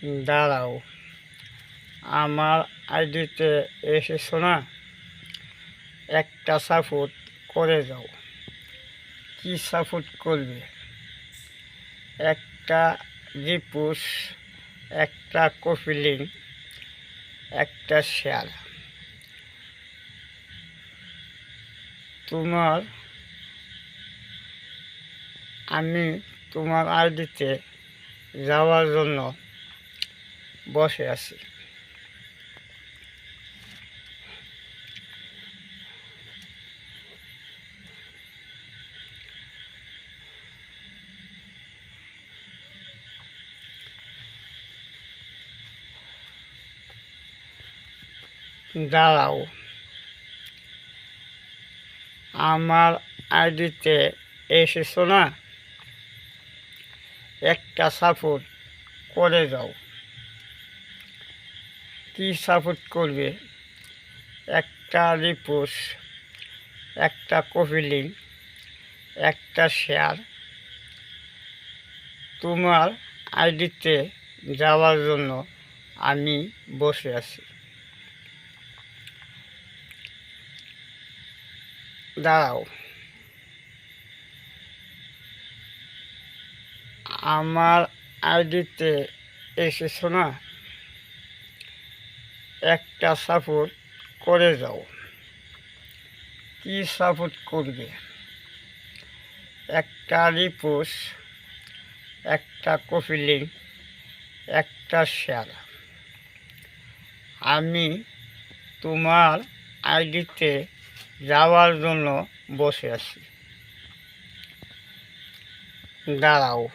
দাঁড়াও, আমার আইডিতে এসেছো না? একটা সাপোর্ট করে যাও। কি সাপোর্ট করবে? একটা রিপুশ, একটা কফিলিং, একটা শেয়ার। আমি তোমার আইডিতে যাওয়ার জন্য বসে আছি। দাঁড়াও, আমার আইডিতে এসেছো না? একটা সাপোর্ট করে যাও। কি সাপোর্ট করবে? একটা রিপুশ, একটা কফিলিং, একটা শেয়ার। তোমার আইডিতে যাওয়ার জন্য আমি বসে আছি। দাঁড়াও, আমার আইডিতে এসেছো না? একটা সাপোর্ট করে যাও। কি সাপোর্ট করবে? একটা রিপুশ, একটা কফিলিং, একটা শেয়ার। আমি তোমার আইডিতে যাওয়ার জন্য বসে আছি। দাঁড়াও।